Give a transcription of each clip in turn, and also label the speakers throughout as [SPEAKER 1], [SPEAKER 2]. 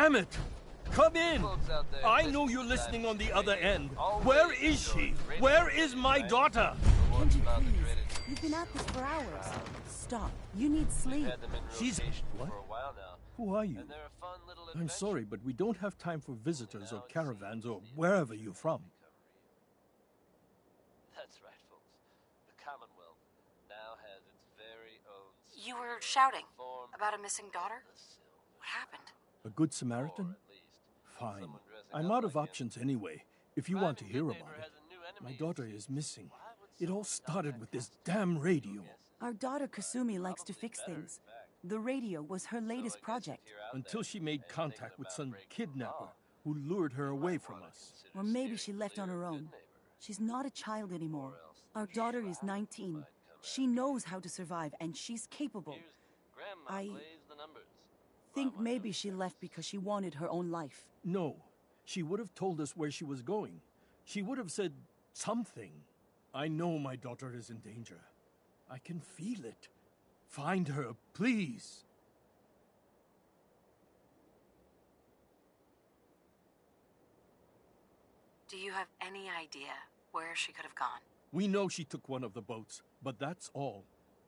[SPEAKER 1] Damn it! Come in! I know you're listening on the other end. Where is she? Where is my daughter?
[SPEAKER 2] Kenji, please. You've been at this for hours. Stop. You need sleep.
[SPEAKER 1] She's... What? Who are you? I'm sorry, but we don't have time for visitors or caravans or wherever you're from.
[SPEAKER 3] That's right, folks. The Commonwealth now has its very own...
[SPEAKER 4] You were shouting about a missing daughter? What happened?
[SPEAKER 1] A good Samaritan? Fine. I'm out of options anyway, if you want to hear about it. My daughter is missing. It all started with this damn radio.
[SPEAKER 2] Our daughter Kasumi likes to fix things. The radio was her latest project.
[SPEAKER 1] Until she made contact with some kidnapper who lured her away from us.
[SPEAKER 2] Or maybe she left on her own. She's not a child anymore. Our daughter is 19. She knows how to survive, and she's capable. I think maybe she left because she wanted her own life.
[SPEAKER 1] No. She would have told us where she was going. She would have said something. I know my daughter is in danger. I can feel it. Find her, please.
[SPEAKER 4] Do you have any idea where she could have gone?
[SPEAKER 1] We know she took one of the boats, but that's all.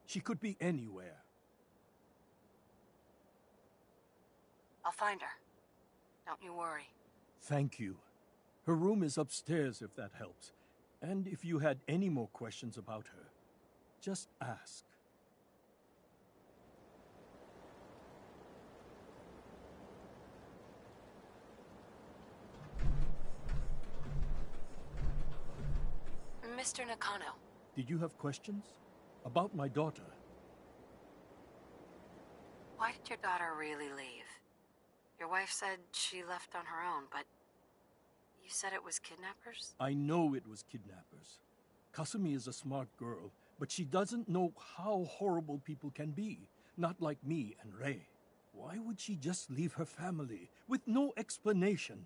[SPEAKER 1] She could be anywhere.
[SPEAKER 4] I'll find her. Don't you worry.
[SPEAKER 1] Thank you. Her room is upstairs if that helps. And if you had any more questions about her, just ask.
[SPEAKER 4] Mr. Nakano.
[SPEAKER 1] Did you have questions? About my daughter?
[SPEAKER 4] Why did your daughter really leave? Your wife said she left on her own, but you said it was kidnappers?
[SPEAKER 1] I know it was kidnappers. Kasumi is a smart girl, but she doesn't know how horrible people can be. Not like me and Rei. Why would she just leave her family with no explanation?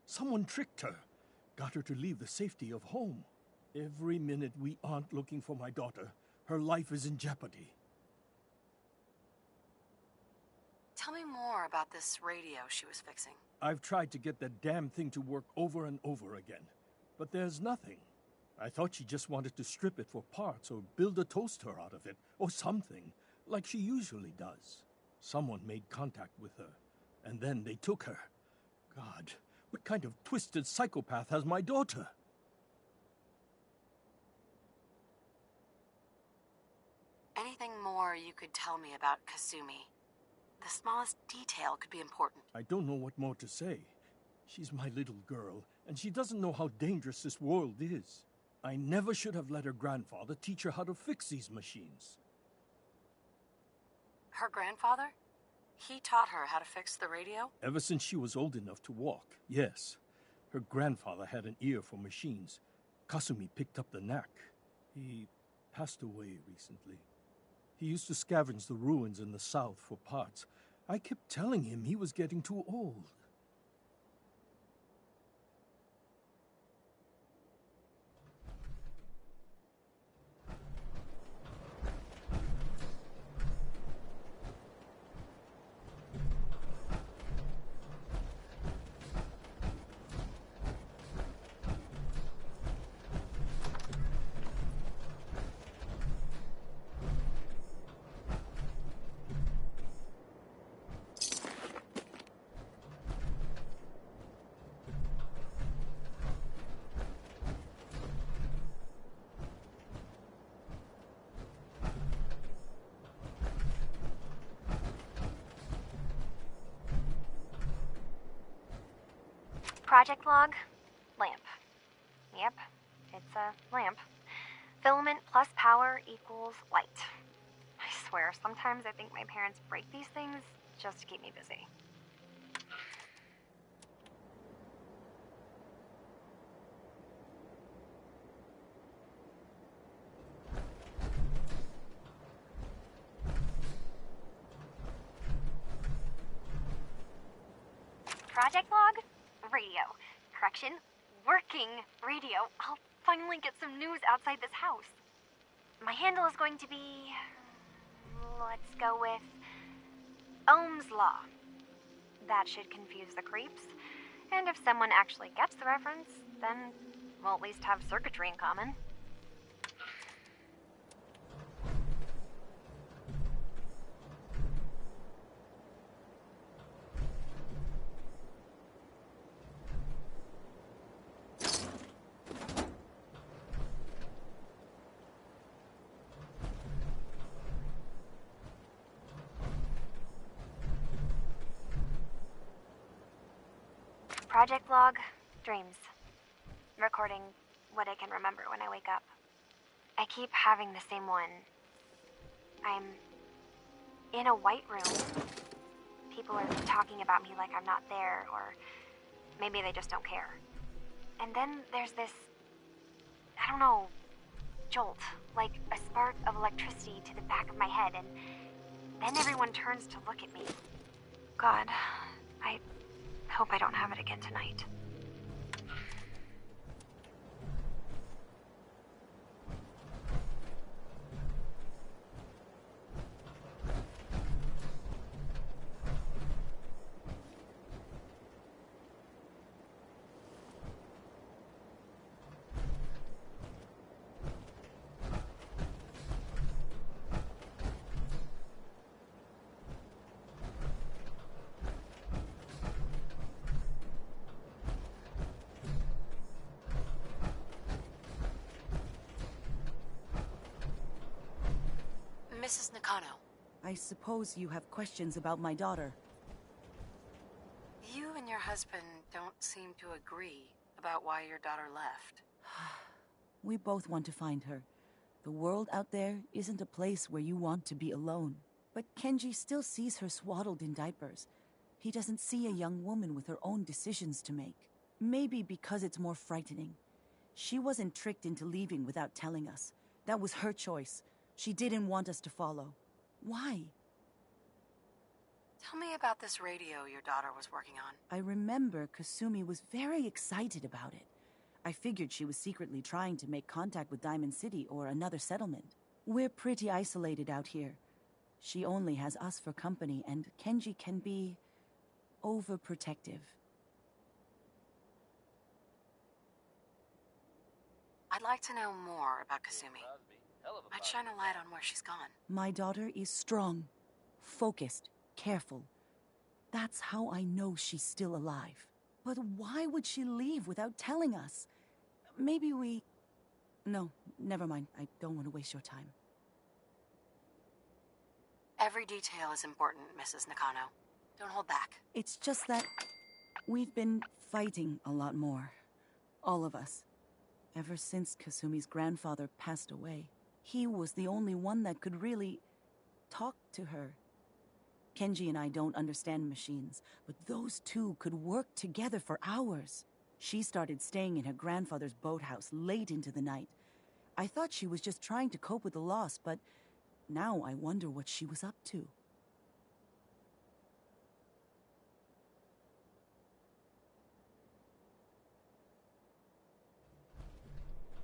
[SPEAKER 1] Someone tricked her, got her to leave the safety of home. Every minute we aren't looking for my daughter, her life is in jeopardy.
[SPEAKER 4] Tell me more about this radio she was fixing.
[SPEAKER 1] I've tried to get that damn thing to work over and over again, but there's nothing. I thought she just wanted to strip it for parts or build a toaster out of it, or something, like she usually does. Someone made contact with her, and then they took her. God, what kind of twisted psychopath has my daughter?
[SPEAKER 4] Anything more you could tell me about Kasumi? The smallest detail could be important.
[SPEAKER 1] I don't know what more to say. She's my little girl, and she doesn't know how dangerous this world is. I never should have let her grandfather teach her how to fix these machines.
[SPEAKER 4] Her grandfather? He taught her how to fix the radio?
[SPEAKER 1] Ever since she was old enough to walk, yes. Her grandfather had an ear for machines. Kasumi picked up the knack. He passed away recently. He used to scavenge the ruins in the south for parts. I kept telling him he was getting too old.
[SPEAKER 5] Project log, lamp. Yep, it's a lamp. Filament plus power equals light. I swear, sometimes I think my parents break these things just to keep me busy. Project log, radio. Correction, working radio. I'll finally get some news outside this house. My handle is going to be... let's go with... Ohm's Law. that should confuse the creeps. And if someone actually gets the reference, then we'll at least have circuitry in common. Project log, dreams. Recording what I can remember when I wake up. I keep having the same one. I'm in a white room. People are talking about me like I'm not there, or maybe they just don't care. And then there's this, I don't know, jolt, like a spark of electricity to the back of my head, and then everyone turns to look at me. God, I hope I don't have it again tonight.
[SPEAKER 4] Mrs. Nakano,
[SPEAKER 2] I suppose you have questions about my daughter.
[SPEAKER 4] you and your husband don't seem to agree about why your daughter left.
[SPEAKER 2] We both want to find her. The world out there isn't a place where you want to be alone. But Kenji still sees her swaddled in diapers. He doesn't see a young woman with her own decisions to make. Maybe because it's more frightening. She wasn't tricked into leaving without telling us. That was her choice. She didn't want us to follow. Why?
[SPEAKER 4] Tell me about this radio your daughter was working on.
[SPEAKER 2] I remember Kasumi was very excited about it. I figured she was secretly trying to make contact with Diamond City or another settlement. We're pretty isolated out here. She only has us for company, and Kenji can be overprotective.
[SPEAKER 4] I'd like to know more about Kasumi. I'd shine a light on where she's gone.
[SPEAKER 2] My daughter is strong, focused, careful. That's how I know she's still alive. But why would she leave without telling us? Maybe we... No, never mind. I don't want to waste your time.
[SPEAKER 4] Every detail is important, Mrs. Nakano. Don't hold back.
[SPEAKER 2] It's just that we've been fighting a lot more. All of us. Ever since Kasumi's grandfather passed away. He was the only one that could really talk to her. Kenji and I don't understand machines, but those two could work together for hours. She started staying in her grandfather's boathouse late into the night. I thought she was just trying to cope with the loss, but now I wonder what she was up to.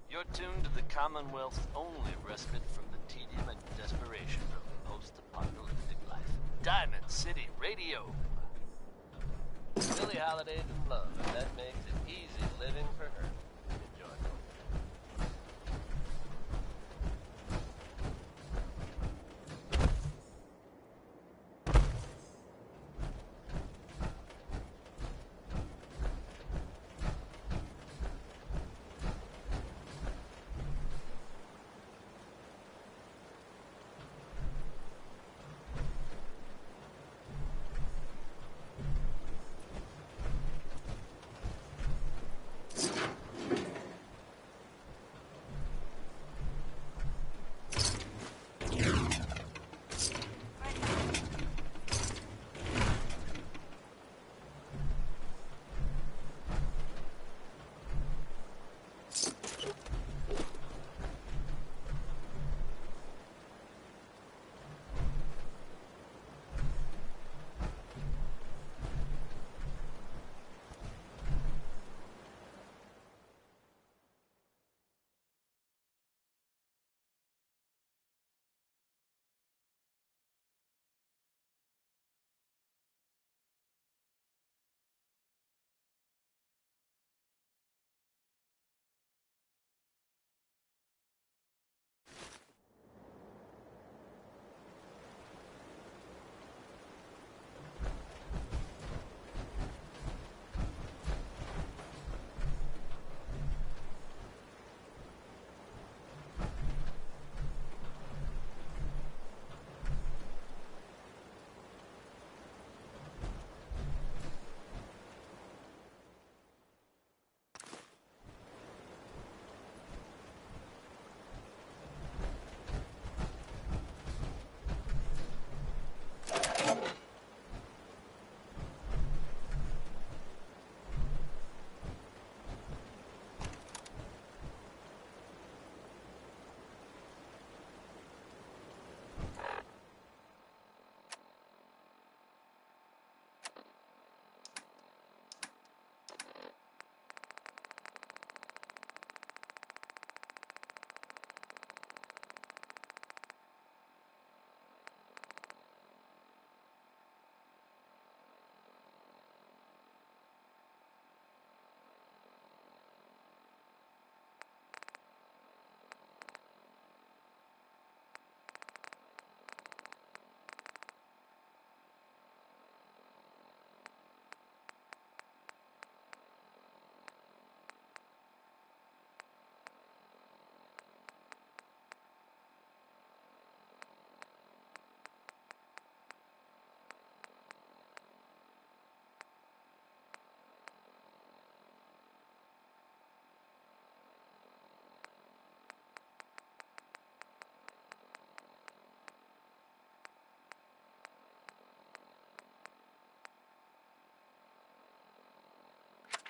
[SPEAKER 3] You're tuned to the Commonwealth's only respite from the tedium and desperation of post-apocalyptic life. Diamond City Radio. Billie Holiday in love, and that makes it easy living for her. Enjoy.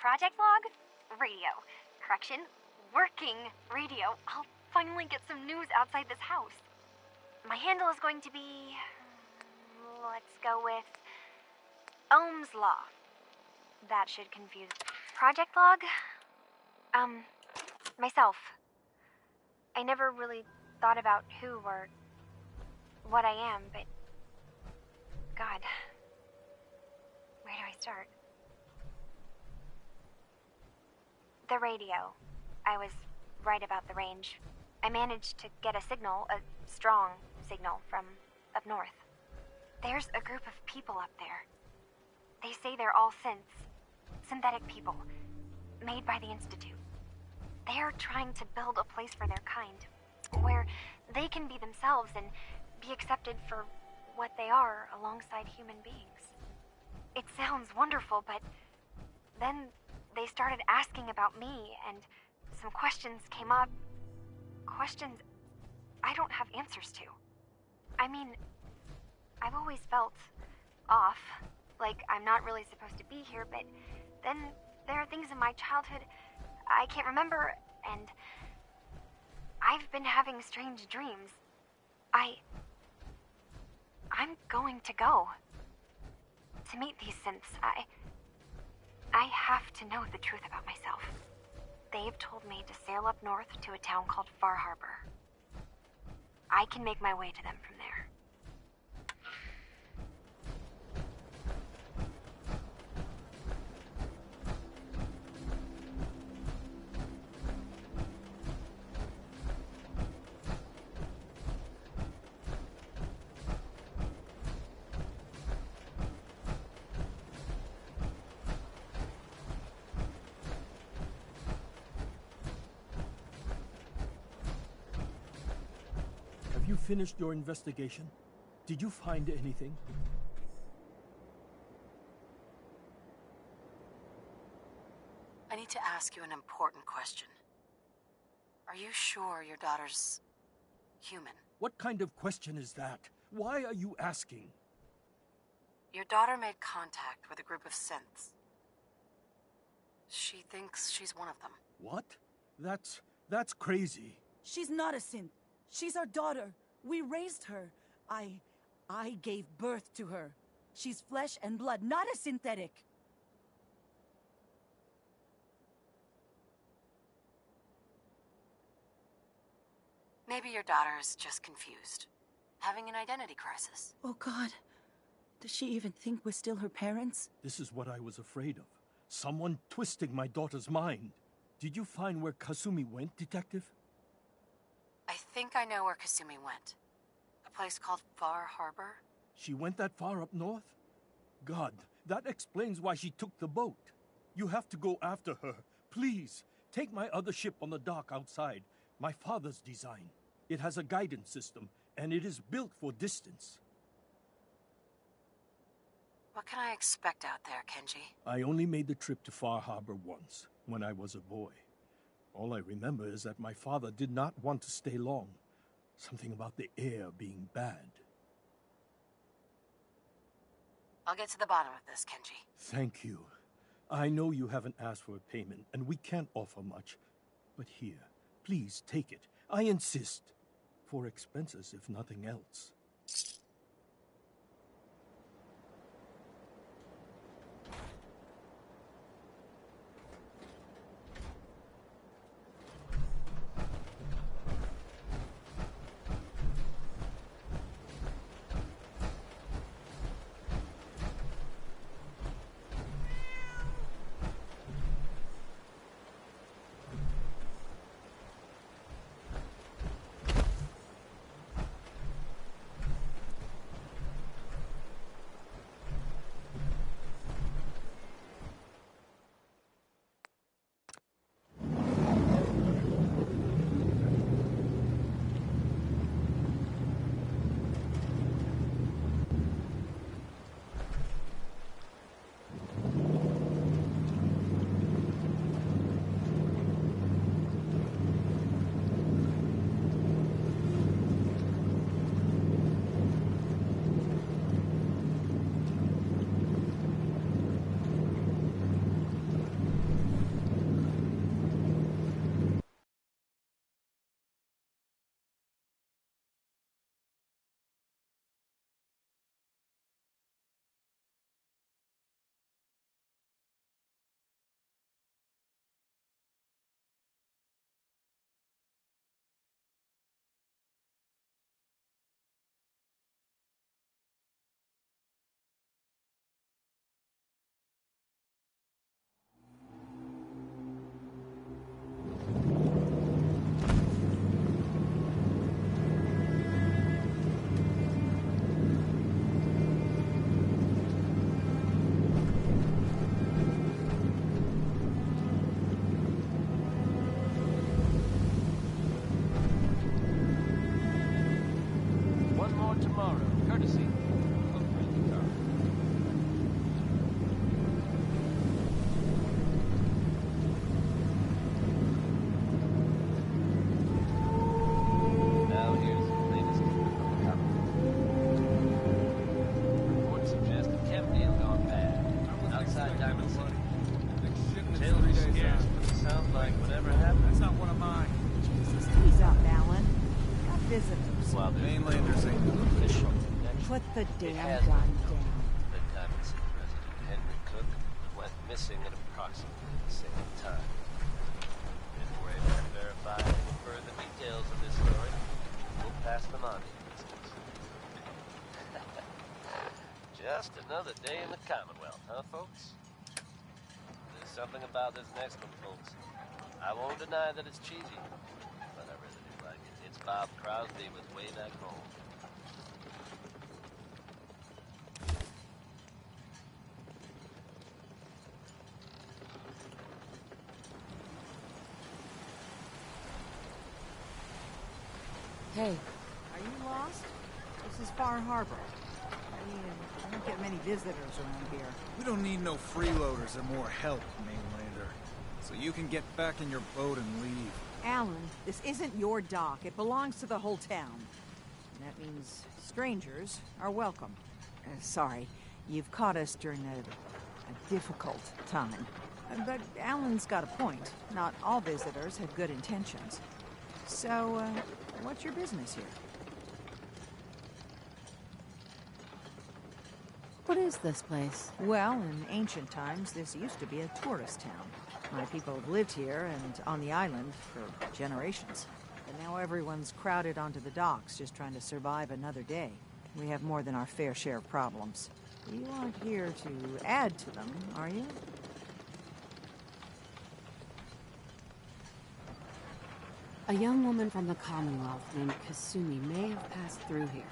[SPEAKER 5] Project log? Radio. Correction, working radio. I'll finally get some news outside this house. My handle is going to be... let's go with... Ohm's Law. That should confuse... Project log? Myself. I never really thought about who or what I am, but... God. Where do I start? The radio. I was right about the range. I managed to get a signal, a strong signal, from up north. There's a group of people up there. They say they're all synths. Synthetic people. Made by the Institute. They're trying to build a place for their kind, where they can be themselves and be accepted for what they are alongside human beings. It sounds wonderful, but then they started asking about me, and some questions came up. Questions I don't have answers to. I mean, I've always felt off, like I'm not really supposed to be here, but then there are things in my childhood I can't remember, and I've been having strange dreams. I'm going to go to meet these synths. I have to know the truth about myself. They've told me to sail up north to a town called Far Harbor. I can make my way to them from there.
[SPEAKER 1] Have you finished your investigation? Did you find anything?
[SPEAKER 4] I need to ask you an important question. Are you sure your daughter's human?
[SPEAKER 1] What kind of question is that? Why are you asking?
[SPEAKER 4] Your daughter made contact with a group of synths. She thinks she's one of them.
[SPEAKER 1] What? That's crazy.
[SPEAKER 2] She's not a synth. She's our daughter. We raised her. I gave birth to her. She's flesh and blood, not a synthetic.
[SPEAKER 4] Maybe your daughter is just confused. Having an identity crisis.
[SPEAKER 2] Oh, God. Does she even think we're still her parents?
[SPEAKER 1] This is what I was afraid of. Someone twisting my daughter's mind. Did you find where Kasumi went, Detective?
[SPEAKER 4] I think I know where Kasumi went. A place called Far Harbor?
[SPEAKER 1] She went that far up north? God, that explains why she took the boat. You have to go after her. Please, take my other ship on the dock outside. My father's design. It has a guidance system, and it is built for distance.
[SPEAKER 4] What can I expect out there, Kenji?
[SPEAKER 1] I only made the trip to Far Harbor once, when I was a boy. All I remember is that my father did not want to stay long. Something about the air being bad.
[SPEAKER 4] I'll get to the bottom of this, Kenji.
[SPEAKER 1] Thank you. I know you haven't asked for a payment, and we can't offer much. But here, please take it. I insist. For expenses, if nothing else.
[SPEAKER 2] visitors.
[SPEAKER 3] While the
[SPEAKER 6] Mainlanders ain't no
[SPEAKER 3] official connection,
[SPEAKER 2] Put the
[SPEAKER 3] it
[SPEAKER 2] damn
[SPEAKER 3] has
[SPEAKER 2] gun
[SPEAKER 3] been known
[SPEAKER 2] down.
[SPEAKER 3] that Diamond City resident Henry Cook went missing at approximately the same time. If we're able to verify any further details of this story, we'll pass them on to you, listeners. Just another day in the Commonwealth, huh, folks? There's something about this next one, folks. I won't deny that it's cheesy, but I really do like it. It's Bob Crosby with Way Back Home.
[SPEAKER 2] Hey,
[SPEAKER 7] Are you lost? This is Far Harbor. I don't get many visitors around here.
[SPEAKER 6] We don't need no freeloaders or more help, Mainlander. So you can get back in your boat and leave.
[SPEAKER 7] Alan, this isn't your dock. It belongs to the whole town. And that means strangers are welcome. Sorry, you've caught us during a difficult time. But Alan's got a point. Not all visitors have good intentions. So, what's your business here?
[SPEAKER 4] What is this place?
[SPEAKER 7] Well, in ancient times, this used to be a tourist town. My people have lived here and on the island for generations. But now everyone's crowded onto the docks, just trying to survive another day. We have more than our fair share of problems. You aren't here to add to them, are you?
[SPEAKER 4] A young woman from the Commonwealth named Kasumi may have passed through here.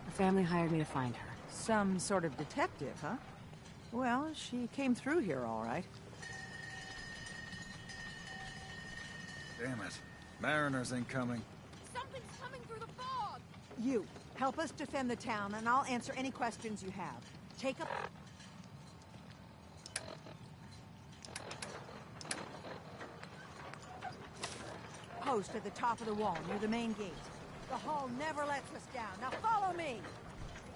[SPEAKER 4] Her family hired me to find her.
[SPEAKER 7] Some sort of detective, huh? Well, she came through here all right.
[SPEAKER 6] Damn it. Mariners incoming.
[SPEAKER 8] Something's coming through the fog!
[SPEAKER 7] You, help us defend the town, and I'll answer any questions you have. Take a... post at the top of the wall, near the main gate. The hull never lets us down. Now follow me!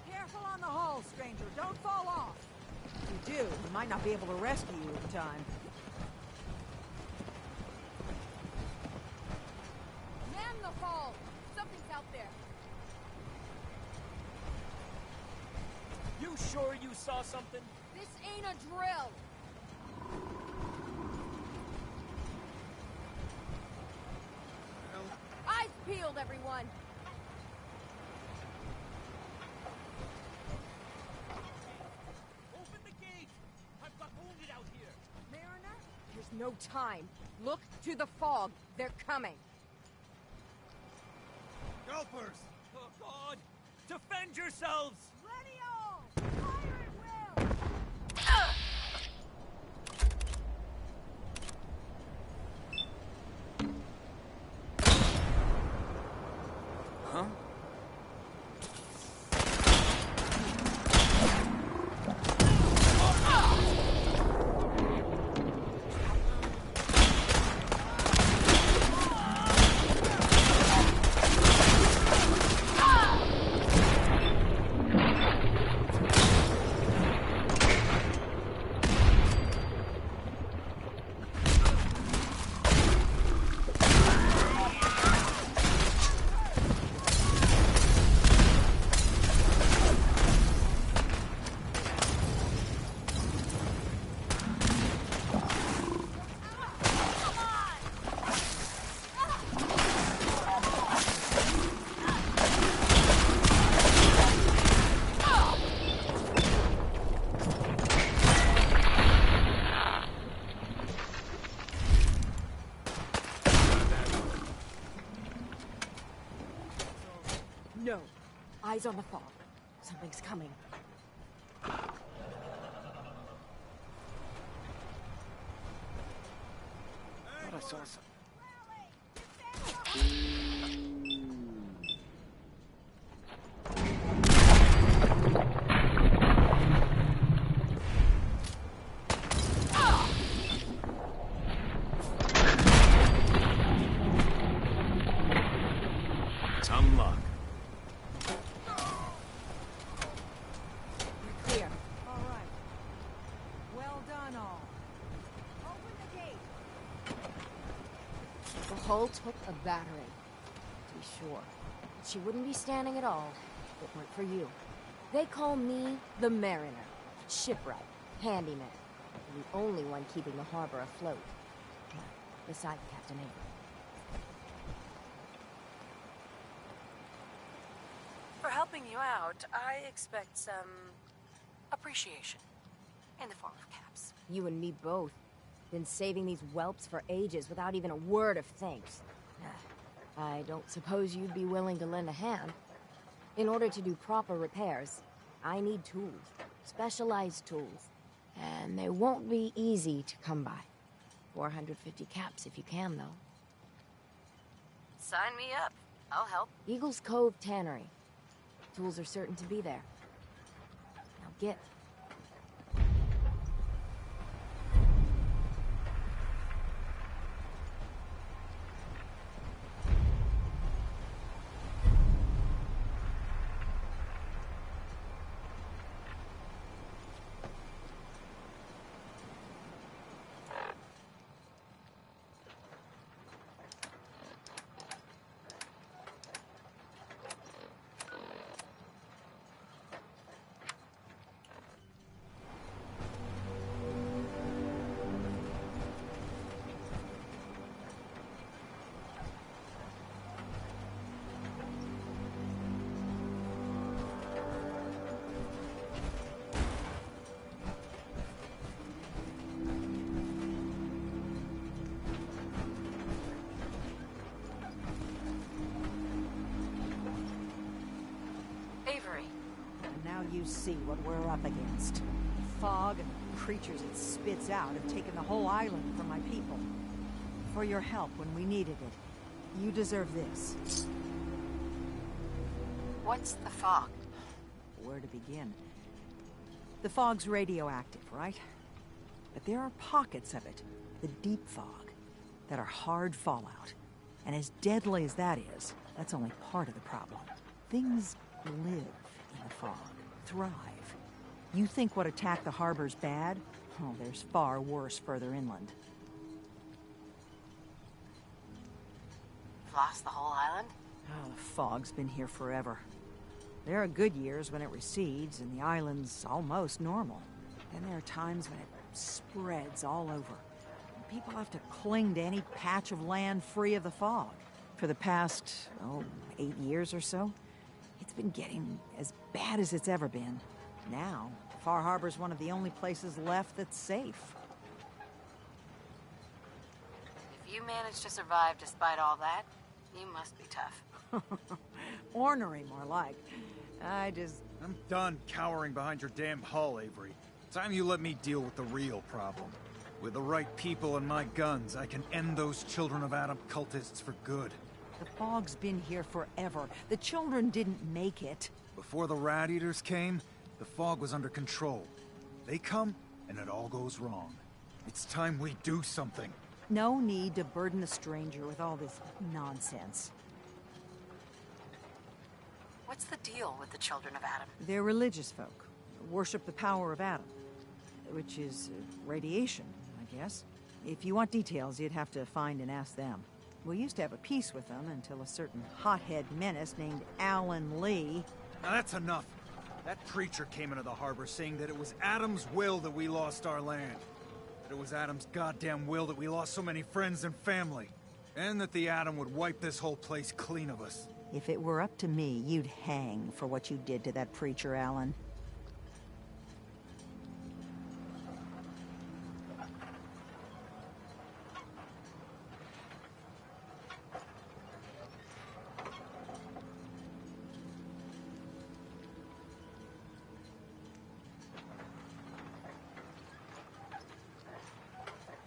[SPEAKER 7] Be careful on the hull, stranger. Don't fall off. If you do, we might not be able to rescue you in time.
[SPEAKER 8] Man the hull! Something's out there.
[SPEAKER 1] You sure you saw something?
[SPEAKER 8] This ain't a drill! Eyes peeled, everyone!
[SPEAKER 1] Open the gate! I've got wounded out here!
[SPEAKER 8] Mariner? There's no time. Look to the fog. They're coming.
[SPEAKER 6] Helpers!
[SPEAKER 1] Oh, God! Defend yourselves!
[SPEAKER 8] Ready all! Fire at will!
[SPEAKER 6] Huh?
[SPEAKER 8] No. Eyes on the fog. Something's coming.
[SPEAKER 6] Thought I saw some. It's unlocked.
[SPEAKER 7] You're clear. All right. Well done, all. Open the gate.
[SPEAKER 8] The hull took a battering. To be sure. She wouldn't be standing at all if it weren't for you. They call me the Mariner. Shipwright. Handyman. The only one keeping the harbor afloat. Besides Captain Avery.
[SPEAKER 4] For helping you out, I expect some appreciation. In the form of caps.
[SPEAKER 8] You and me both. Been saving these whelps for ages without even a word of thanks. I don't suppose you'd be willing to lend a hand. In order to do proper repairs, I need tools. Specialized tools. And they won't be easy to come by. 450 caps if you can, though.
[SPEAKER 4] Sign me up. I'll help.
[SPEAKER 8] Eagles Cove Tannery. Tools are certain to be there. Now get.
[SPEAKER 7] Now you see what we're up against. Fog and the creatures it spits out have taken the whole island from my people. For your help when we needed it, you deserve this.
[SPEAKER 4] What's the fog?
[SPEAKER 7] Where to begin? The fog's radioactive, right? But there are pockets of it, the deep fog, that are hard fallout. And as deadly as that is, that's only part of the problem. Things live in the fog. Thrive. You think what attacked the harbor's bad? Oh, there's far worse further inland.
[SPEAKER 4] Lost the whole island?
[SPEAKER 7] Oh, the fog's been here forever. There are good years when it recedes and the island's almost normal. Then there are times when it spreads all over. And people have to cling to any patch of land free of the fog. For the past, 8 years or so, it's been getting as bad as it's ever been. Now, Far Harbor's one of the only places left that's safe.
[SPEAKER 4] If you managed to survive despite all that, you must be tough.
[SPEAKER 7] Ornery, more like.
[SPEAKER 6] I'm done cowering behind your damn hull, Avery. Time you let me deal with the real problem. With the right people and my guns, I can end those Children of Adam cultists for good.
[SPEAKER 7] The fog's been here forever. The children didn't make it.
[SPEAKER 6] Before the Rat Eaters came, the fog was under control. They come, and it all goes wrong. It's time we do something.
[SPEAKER 7] No need to burden a stranger with all this nonsense.
[SPEAKER 4] What's the deal with the Children of Adam?
[SPEAKER 7] They're religious folk. Worship the power of Adam. Which is radiation, I guess. If you want details, you'd have to find and ask them. We used to have a peace with them until a certain hothead menace named Alan Lee...
[SPEAKER 6] Now that's enough. That preacher came into the harbor saying that it was Adam's will that we lost our land. That it was Adam's goddamn will that we lost so many friends and family. And that the Adam would wipe this whole place clean of us.
[SPEAKER 7] If it were up to me, you'd hang for what you did to that preacher, Alan.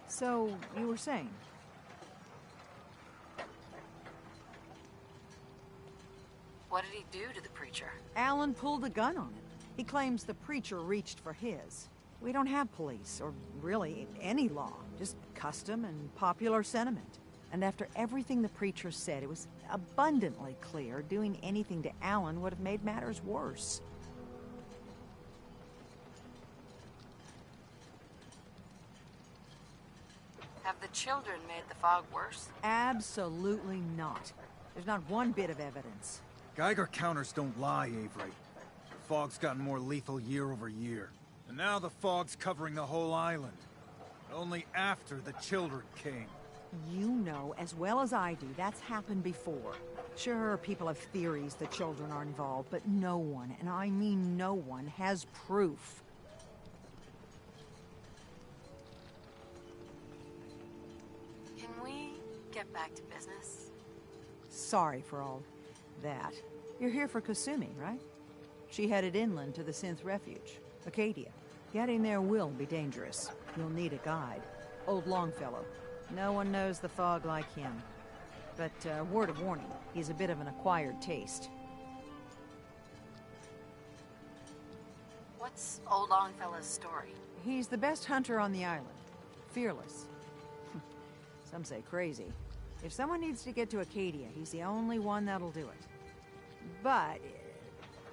[SPEAKER 7] So, you were saying?
[SPEAKER 4] What did he do to the preacher?
[SPEAKER 7] Alan pulled a gun on him. He claims the preacher reached for his. We don't have police, or really any law, just custom and popular sentiment. And after everything the preacher said, it was abundantly clear doing anything to Alan would have made matters worse.
[SPEAKER 4] Have the children made the fog worse?
[SPEAKER 7] Absolutely not. There's not one bit of evidence.
[SPEAKER 6] Geiger counters don't lie, Avery. The fog's gotten more lethal year over year. And now the fog's covering the whole island. Only after the children came.
[SPEAKER 7] You know as well as I do that's happened before. Sure, people have theories the children are involved, but no one, and I mean no one, has proof.
[SPEAKER 4] Can we get back to business?
[SPEAKER 7] Sorry for all that. You're here for Kasumi, right? She headed inland to the Synth Refuge, Acadia. Getting there will be dangerous. You'll need a guide. Old Longfellow. No one knows the fog like him. But, word of warning, he's a bit of an acquired taste.
[SPEAKER 4] What's Old Longfellow's story?
[SPEAKER 7] He's the best hunter on the island. Fearless. Some say crazy. If someone needs to get to Acadia, he's the only one that'll do it. But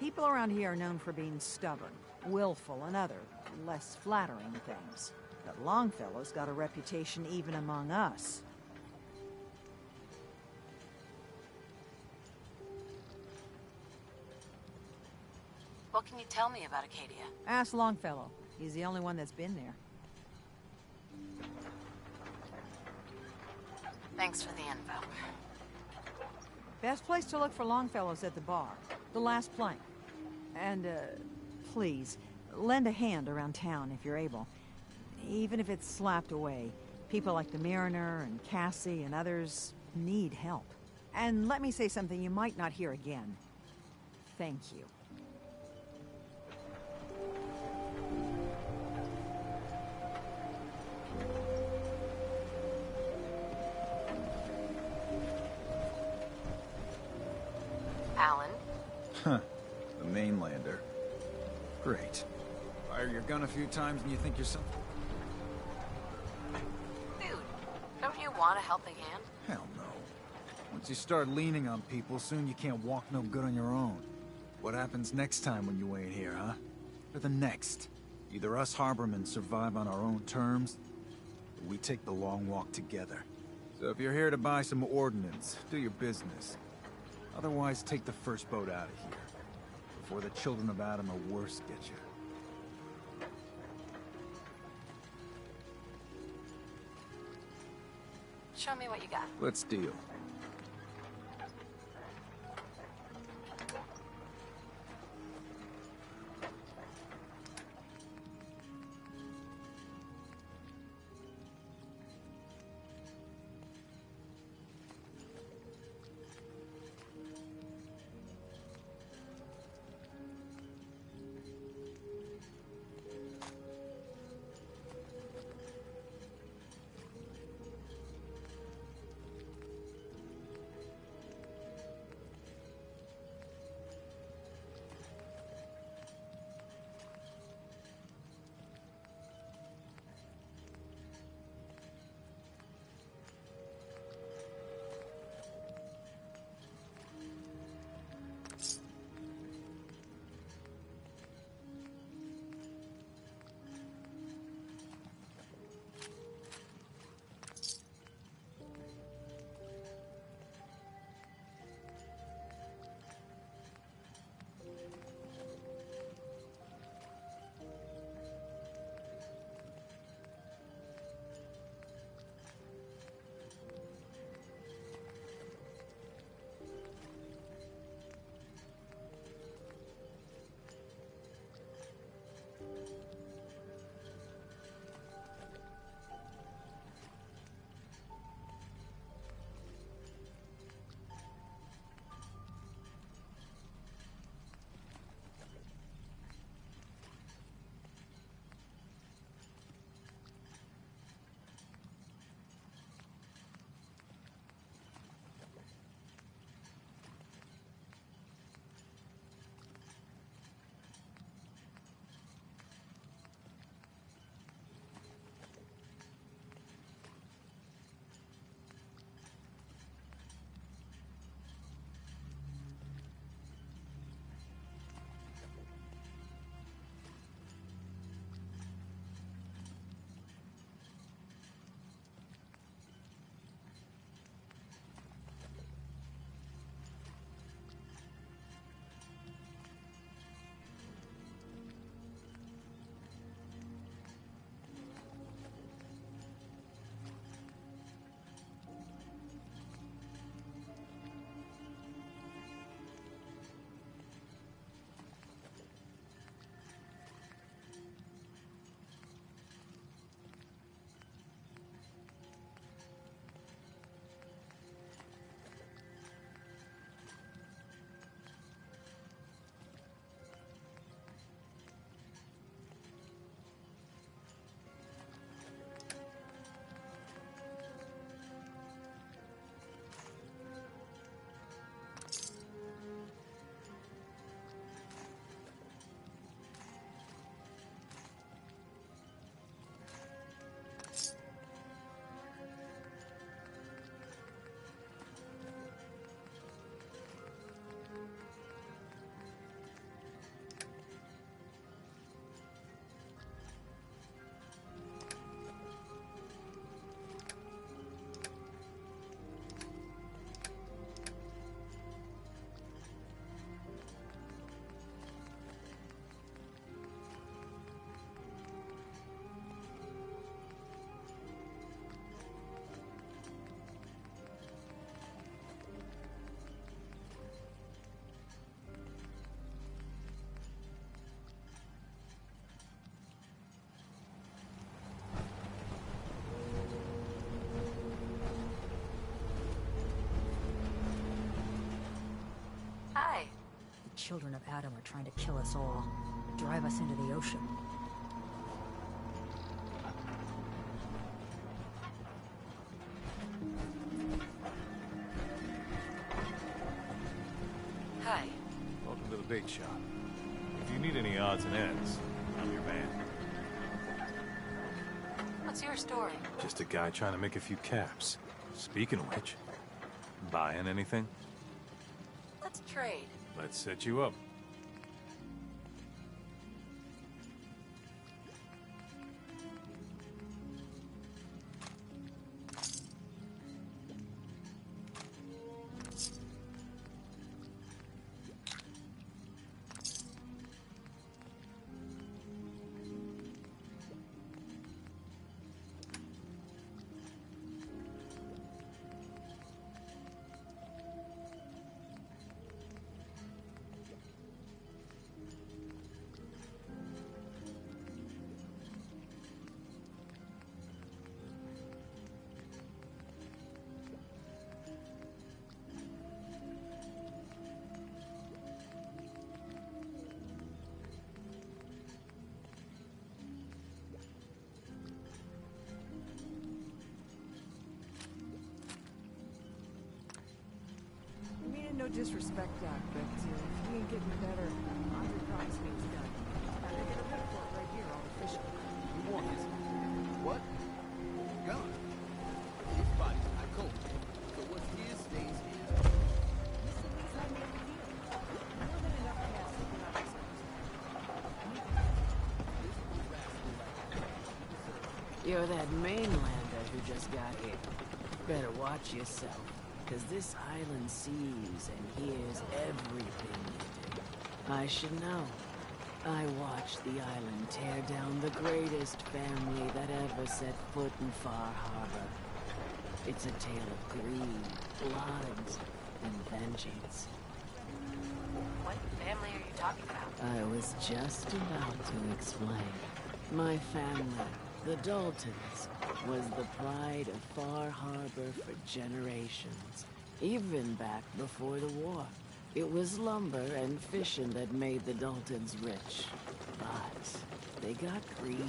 [SPEAKER 7] people around here are known for being stubborn, willful, and other, less flattering things. But Longfellow's got a reputation even among us.
[SPEAKER 4] What can you tell me about Acadia?
[SPEAKER 7] Ask Longfellow. He's the only one that's been there.
[SPEAKER 4] Thanks for the info.
[SPEAKER 7] Best place to look for Longfellow's at the bar. The last plank. And, please, lend a hand around town if you're able. Even if it's slapped away. People like the Mariner and Cassie and others need help. And let me say something you might not hear again. Thank you.
[SPEAKER 4] Alan?
[SPEAKER 6] Huh. The mainlander. Great. Fire your gun a few times and you think you're something.
[SPEAKER 4] Dude, don't you want a helping hand?
[SPEAKER 6] Hell no. Once you start leaning on people, soon you can't walk no good on your own. What happens next time when you ain't here, huh? Or the next? Either us harbormen survive on our own terms, or we take the long walk together. So if you're here to buy some ordnance, do your business. Otherwise, take the first boat out of here, before the children of Adam or worse get you.
[SPEAKER 4] Show me what you got.
[SPEAKER 6] Let's deal.
[SPEAKER 9] children of Adam are trying to kill us all, drive us into the ocean.
[SPEAKER 4] Hi.
[SPEAKER 10] Welcome to the bait shop. If you need any odds and ends, I'm your man.
[SPEAKER 4] What's your story?
[SPEAKER 10] Just a guy trying to make a few caps. Speaking of which, buying anything?
[SPEAKER 4] Let's trade.
[SPEAKER 10] Let's set you up.
[SPEAKER 7] No disrespect, Doc, but if we ain't getting better, Andre promised me it's done. I get a report right here on the fishing.
[SPEAKER 11] You want his... What? Gone. His body's not cold. So what's his stays here.
[SPEAKER 7] This at least I made a deal. More than enough cash to put out the
[SPEAKER 12] You're that mainlander who just got here. Better watch yourself. Because this island sees and hears everything you do. I should know. I watched the island tear down the greatest family that ever set foot in Far Harbor. It's a tale of greed, blood, and vengeance.
[SPEAKER 4] What family are you talking about?
[SPEAKER 12] I was just about to explain. My family, the Daltons, was the pride of Far Harbor for generations, even back before the war. It was lumber and fishing that made the Daltons rich. But they got greedy,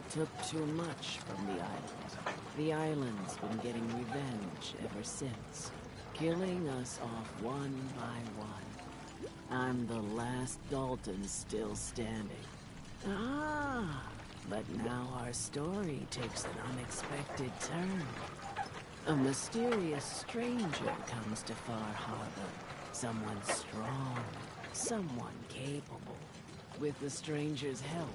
[SPEAKER 12] took too much from the island. The island's been getting revenge ever since, killing us off one by one. I'm the last Dalton still standing. Ah! But now our story takes an unexpected turn. A mysterious stranger comes to Far Harbor. Someone strong, someone capable. With the stranger's help,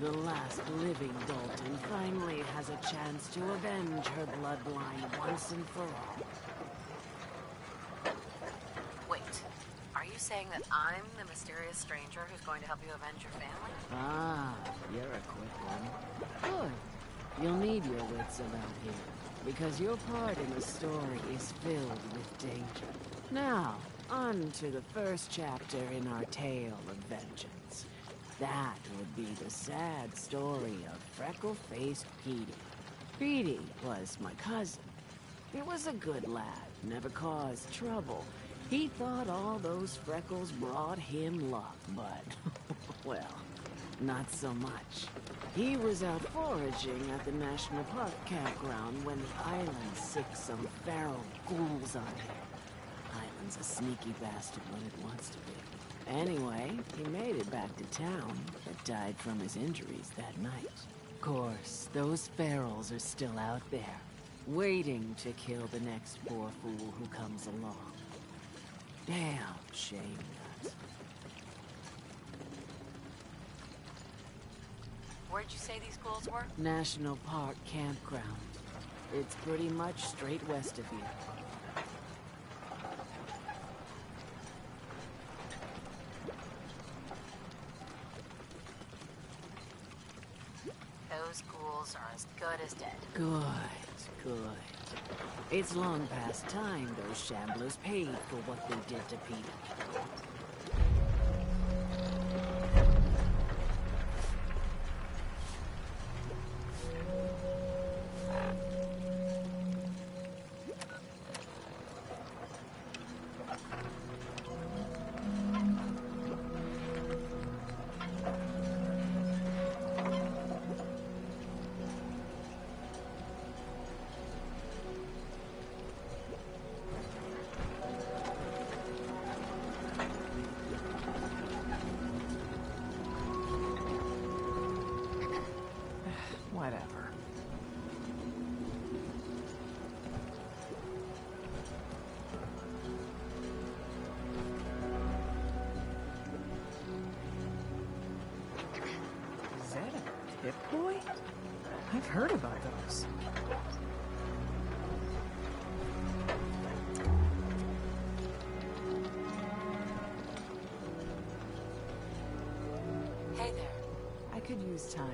[SPEAKER 12] the last living Dalton finally has a chance to avenge her bloodline once and for all.
[SPEAKER 4] Wait, are you saying that I'm the mysterious stranger who's going to help you avenge your family?
[SPEAKER 12] Ah, you're a quick one. Good. You'll need your wits about here, because your part in the story is filled with danger. Now, on to the first chapter in our tale of vengeance. That would be the sad story of freckle-faced Petey. Petey was my cousin. He was a good lad, never caused trouble. He thought all those freckles brought him luck, but, well, not so much. He was out foraging at the National Park campground when the island sicked some feral ghouls on him. Island's a sneaky bastard when it wants to be. Anyway, he made it back to town, but died from his injuries that night. Of course, those ferals are still out there, waiting to kill the next poor fool who comes along. Damn shame that.
[SPEAKER 4] Where'd you say these ghouls were?
[SPEAKER 12] National Park campground. It's pretty much straight west of here.
[SPEAKER 4] Those ghouls are as good as dead.
[SPEAKER 12] Good, good. It's long past time those shamblers paid for what they did to Peter.
[SPEAKER 7] I've heard about those.
[SPEAKER 12] Hey there.
[SPEAKER 7] I could use time.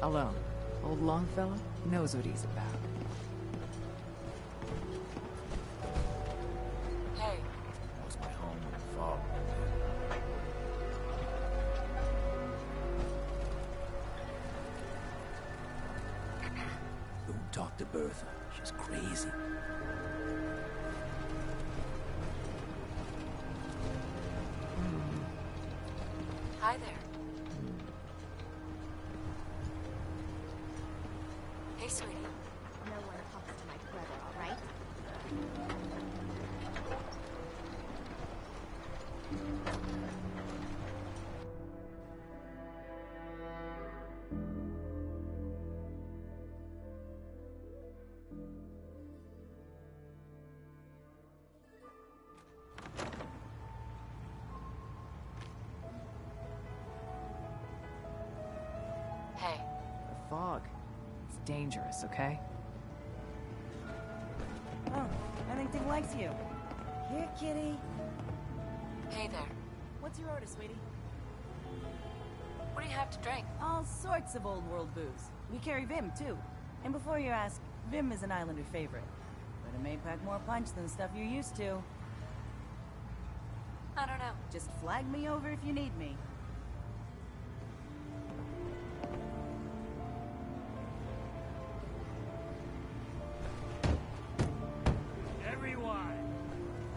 [SPEAKER 7] Alone. Old Longfellow knows what he's about.
[SPEAKER 12] Hey.
[SPEAKER 6] That was my home when the fog.
[SPEAKER 1] Don't talk to Bertha. She's crazy.
[SPEAKER 12] Hi there. Hey, sweetie.
[SPEAKER 5] No one talks to my brother, all right?
[SPEAKER 12] Hey.
[SPEAKER 7] The fog. It's dangerous, okay?
[SPEAKER 2] Oh, I think Dick likes you. Here, kitty.
[SPEAKER 12] Hey there.
[SPEAKER 2] What's your order, sweetie?
[SPEAKER 12] What do you have to drink?
[SPEAKER 2] All sorts of old world booze. We carry Vim, too. And before you ask, Vim is an Islander favorite. But it may pack more punch than the stuff you're used to.
[SPEAKER 12] I don't know.
[SPEAKER 2] Just flag me over if you need me.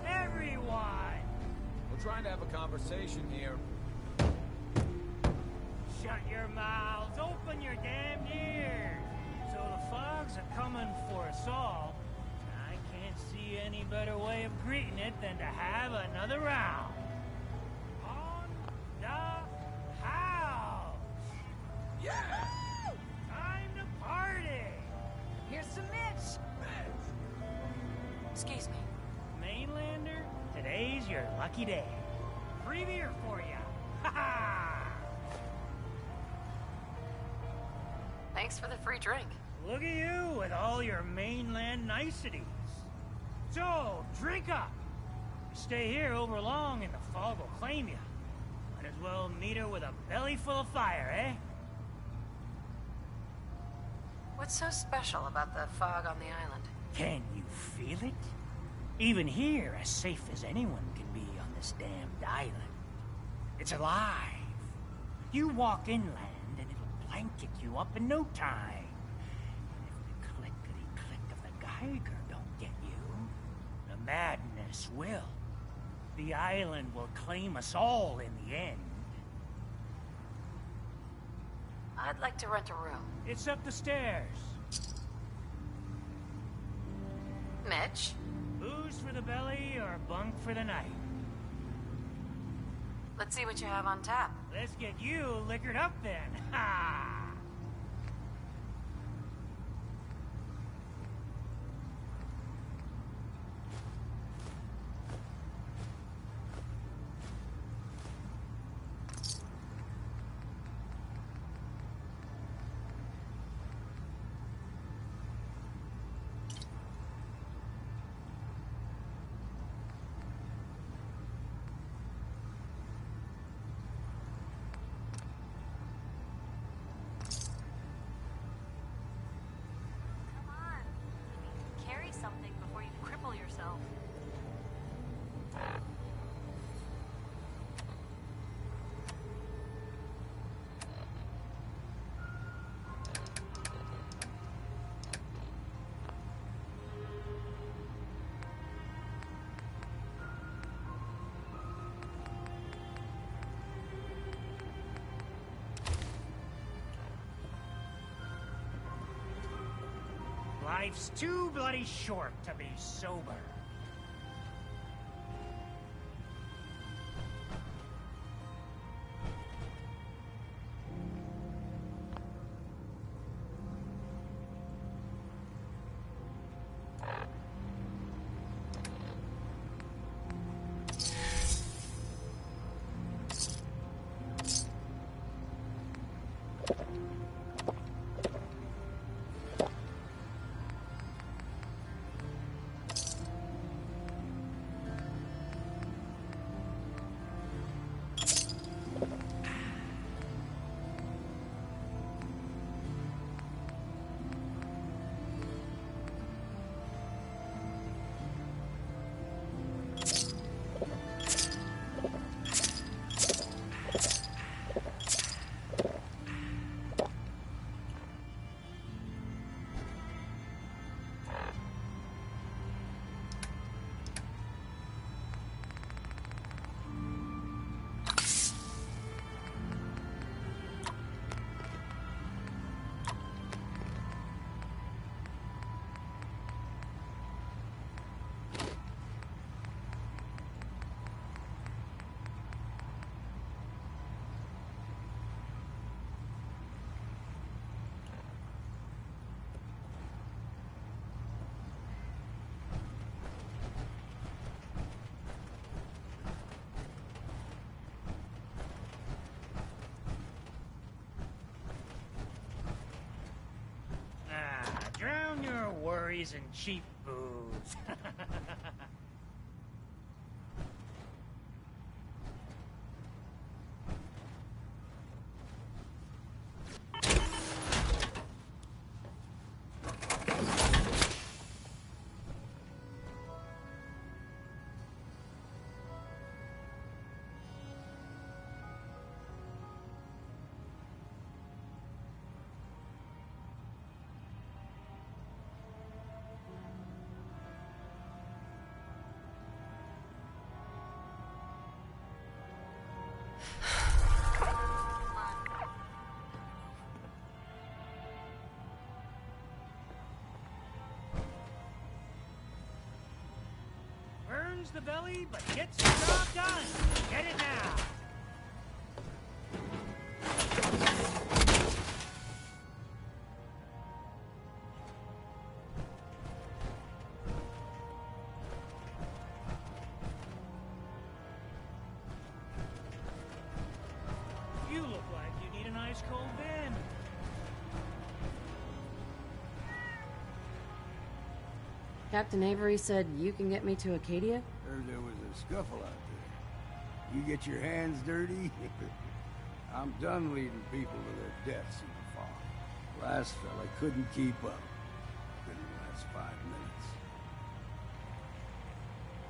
[SPEAKER 13] Everyone!
[SPEAKER 6] We're trying to have a conversation here.
[SPEAKER 13] Shut your mouths, open your damn ears! So the fogs are coming for us all. I can't see any better way of greeting it than to have another round. On the house!
[SPEAKER 6] Yeah!
[SPEAKER 13] Time to party!
[SPEAKER 2] Here's some Mitch!
[SPEAKER 12] Excuse me.
[SPEAKER 13] Mainlander, today's your lucky day. Free beer for ya! Ha ha!
[SPEAKER 12] Thanks for the free drink.
[SPEAKER 13] Look at you with all your mainland niceties. So, drink up. You stay here over long and the fog will claim you. Might as well meet her with a belly full of fire, eh?
[SPEAKER 12] What's so special about the fog on the island?
[SPEAKER 13] Can you feel it? Even here, as safe as anyone can be on this damned island. It's alive. You walk inland and it'll blanket you up in no time. And if the clickety-click of the Geiger don't get you, the madness will. The island will claim us all in the end.
[SPEAKER 12] I'd like to rent a room.
[SPEAKER 13] It's up the stairs.
[SPEAKER 12] Mitch?
[SPEAKER 13] Booze for the belly or bunk for the night?
[SPEAKER 12] Let's see what you have on tap.
[SPEAKER 13] Let's get you liquored up then. Ha!
[SPEAKER 9] Carry something before you cripple yourself.
[SPEAKER 13] Life's too bloody short to be sober. berries and cheap booze. Burns the belly, but gets the job done. Get it now. You look like you need an ice cold bin.
[SPEAKER 12] Captain Avery said you can get me to Acadia?
[SPEAKER 14] Heard there was a scuffle out there. You get your hands dirty? I'm done leading people to their deaths in the fog. Last fella couldn't keep up. Couldn't last 5 minutes.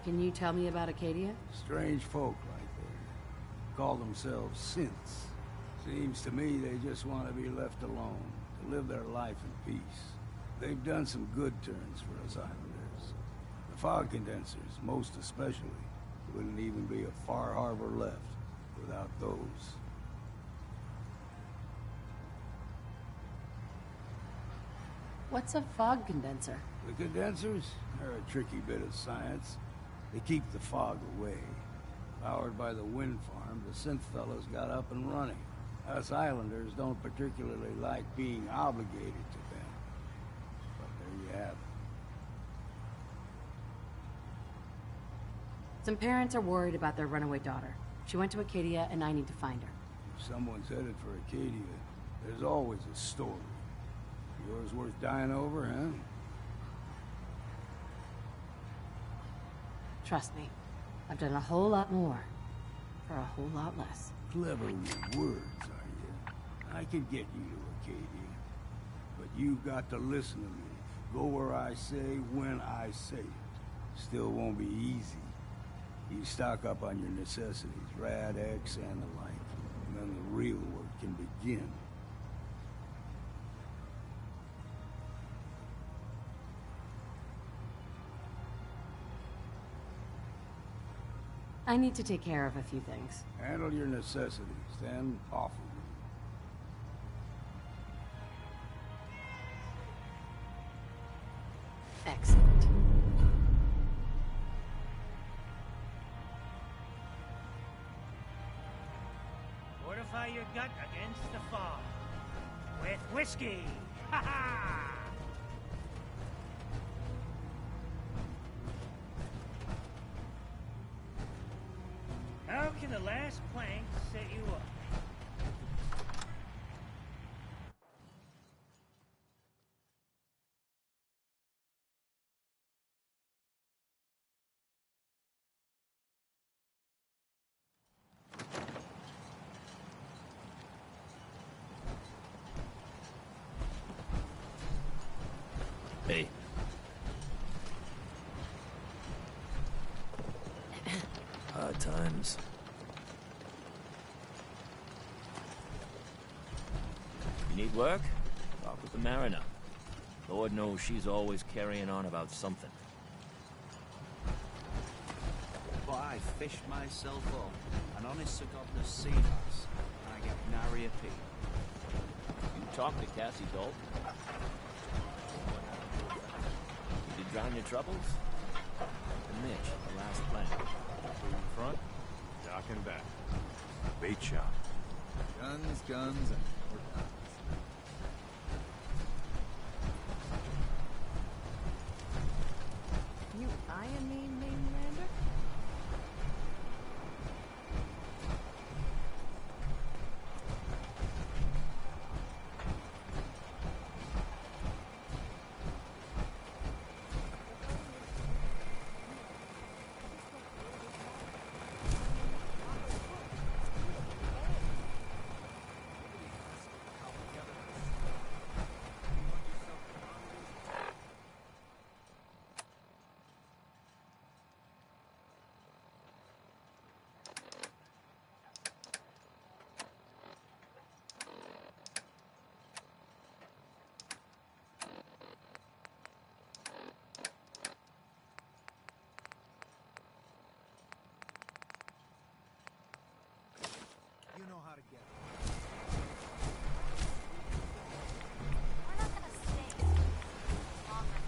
[SPEAKER 12] Can you tell me about Acadia?
[SPEAKER 14] Strange folk right there. Call themselves synths. Seems to me they just want to be left alone, to live their life in peace. They've done some good turns for us islanders. The fog condensers, most especially, wouldn't even be a Far Harbor left without those.
[SPEAKER 12] What's a fog condenser?
[SPEAKER 14] The condensers are a tricky bit of science. They keep the fog away. Powered by the wind farm, the synth fellows got up and running. Us islanders don't particularly like being obligated to them. But there you have it.
[SPEAKER 12] Some parents are worried about their runaway daughter. She went to Acadia, and I need to find her.
[SPEAKER 14] If someone's headed for Acadia, there's always a story. Yours worth dying over, huh?
[SPEAKER 12] Trust me, I've done a whole lot more for a whole lot less.
[SPEAKER 14] Clever with words, are you? I could get you to Acadia, but you've got to listen to me. Go where I say, when I say it. Still won't be easy. You stock up on your necessities, Rad X and the like, and then the real work can begin.
[SPEAKER 12] I need to take care of a few things.
[SPEAKER 14] Handle your necessities, then off with you.
[SPEAKER 12] Excellent.
[SPEAKER 13] Fortify your gut against the fog. With whiskey! Ha ha! How can the last plank set you up?
[SPEAKER 15] Hey. Hard times. You need work? Talk with the mariner. Lord knows she's always carrying on about something.
[SPEAKER 11] But I fished myself up an honest to goodness sea bass, and I get nary a peep.
[SPEAKER 15] You talked to Cassie Dalton? Did you drown your troubles? And Mitch, the last plan.
[SPEAKER 10] In front, dock and back. Bait shop.
[SPEAKER 6] Guns, guns, and more guns.
[SPEAKER 7] You eyeing me, Mainlander?
[SPEAKER 11] together.
[SPEAKER 5] We're not gonna stay longer.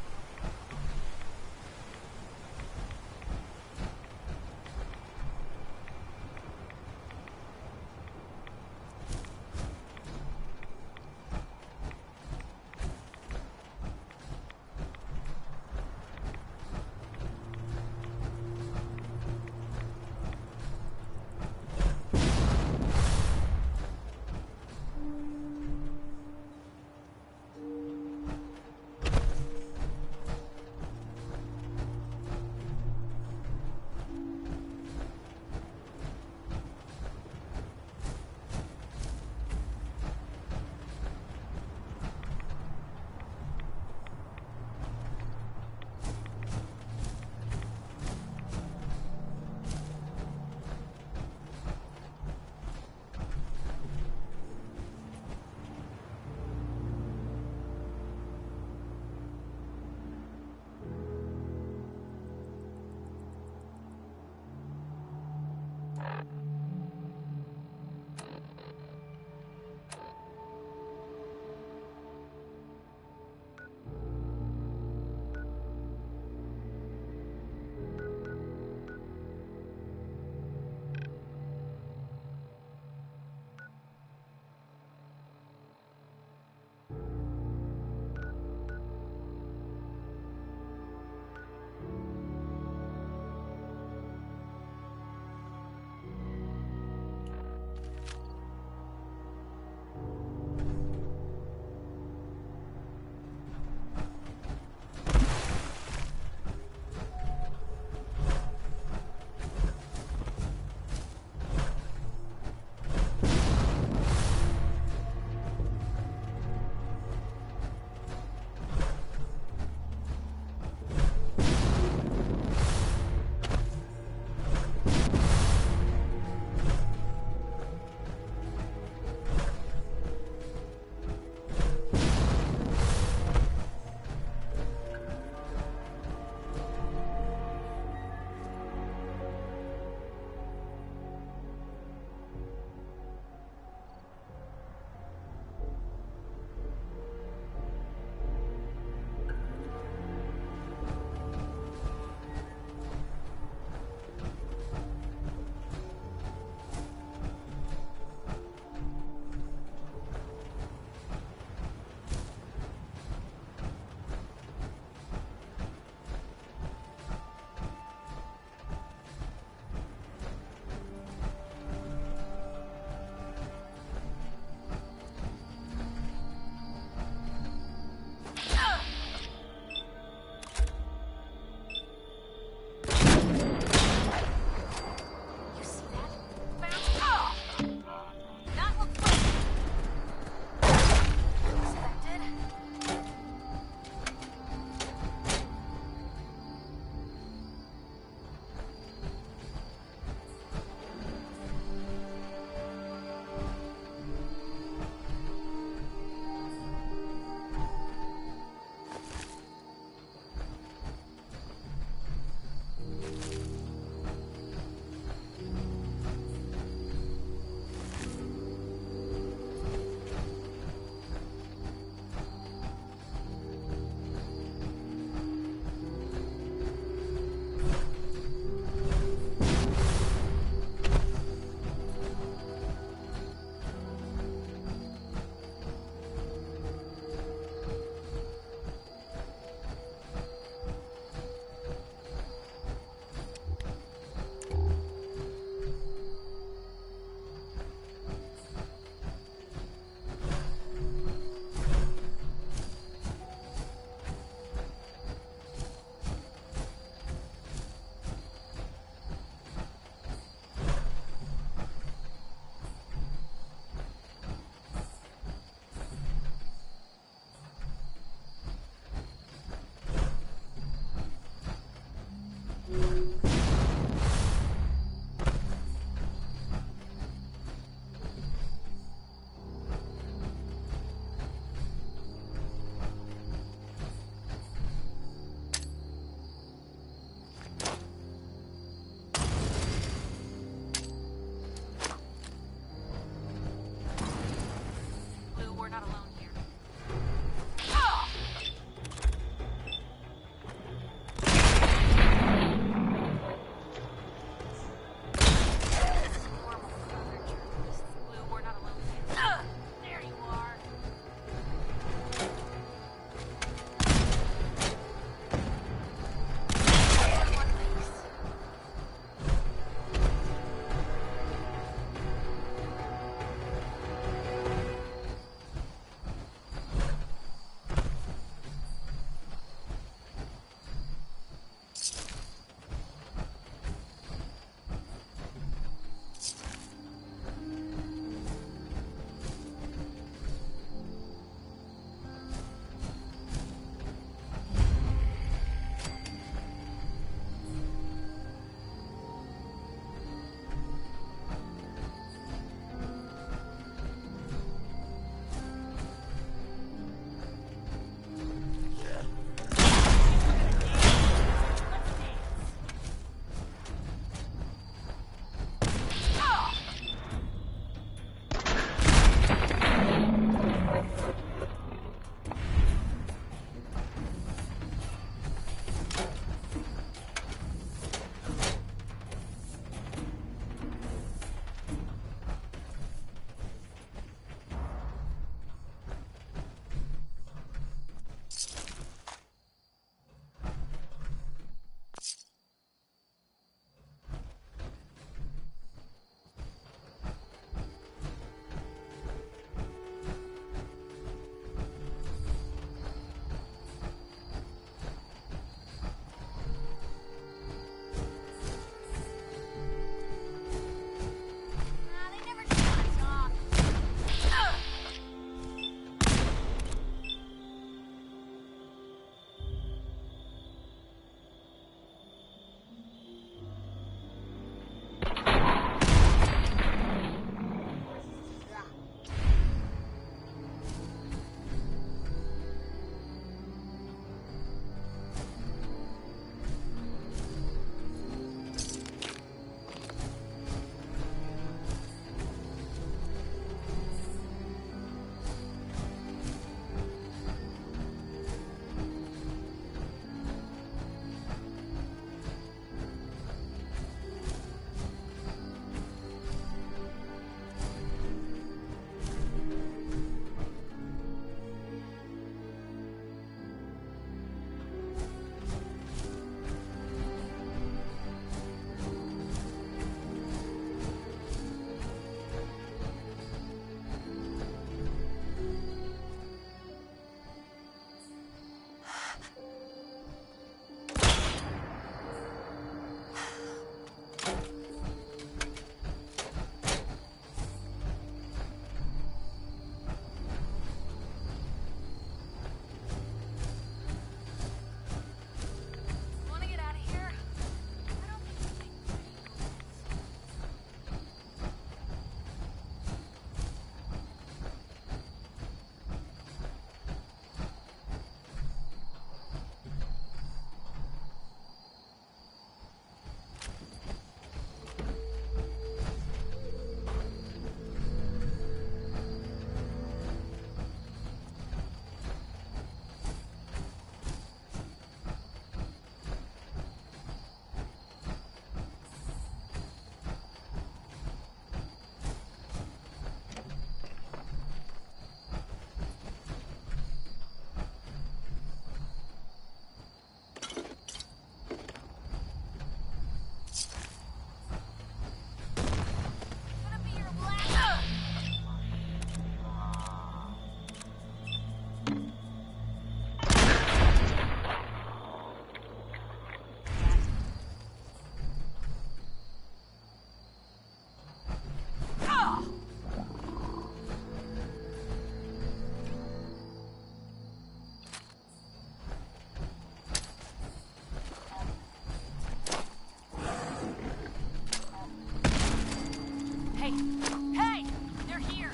[SPEAKER 8] Hey! They're here!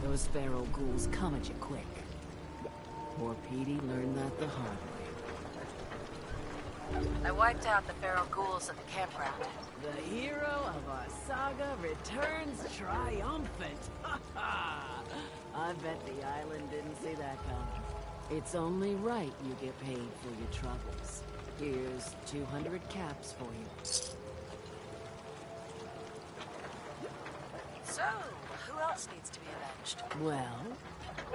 [SPEAKER 12] Those feral ghouls come at you quick. Poor Petey learned that the hard way.
[SPEAKER 8] I wiped out the feral ghouls at the campground.
[SPEAKER 12] The hero of our saga returns triumphant. I bet the island didn't see that coming. It's only right you get paid for your troubles. Here's 200 caps for you.
[SPEAKER 8] So, who else needs to be avenged?
[SPEAKER 12] Well,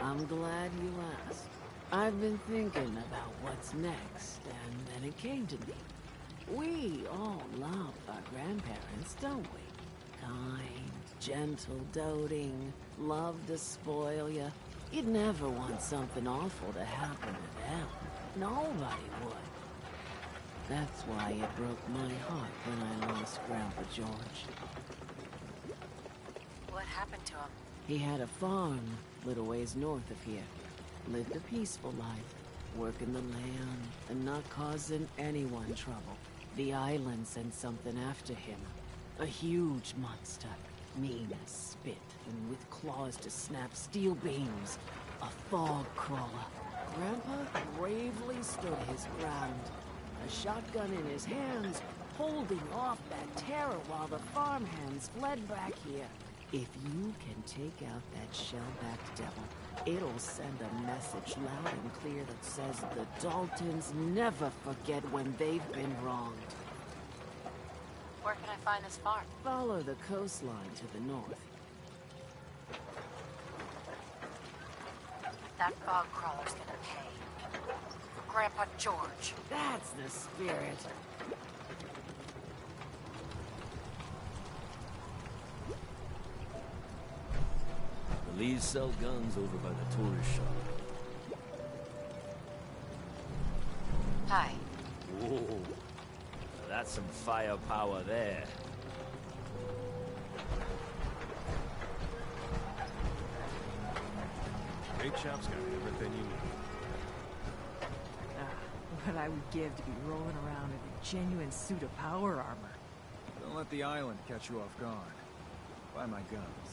[SPEAKER 12] I'm glad you asked. I've been thinking about what's next, and then it came to me. We all love our grandparents, don't we? Kind, gentle, doting, love to spoil you. You'd never want something awful to happen to them. Nobody would. That's why it broke my heart when I lost Grandpa George.
[SPEAKER 8] What happened to him?
[SPEAKER 12] He had a farm, little ways north of here. Lived a peaceful life, working the land and not causing anyone trouble. The island sent something after him. A huge monster, mean as spit, and with claws to snap steel beams. A fog crawler. Grandpa bravely stood his ground. A shotgun in his hands, holding off that terror while the farmhands fled back here. If you can take out that shell-backed devil, it'll send a message loud and clear that says the Daltons never forget when they've been wronged.
[SPEAKER 8] Where can I find this farm?
[SPEAKER 12] Follow the coastline to the north.
[SPEAKER 8] That fog crawler's gonna pay. For Grandpa George.
[SPEAKER 12] That's the spirit.
[SPEAKER 15] The Lees sell guns over by the tourist shop.
[SPEAKER 8] Hi.
[SPEAKER 15] Whoa. That's some firepower there.
[SPEAKER 10] Bait Shop's got everything you need.
[SPEAKER 7] What I would give to be rolling around in a genuine suit of power armor.
[SPEAKER 6] Don't let the island catch you off guard. Buy my guns.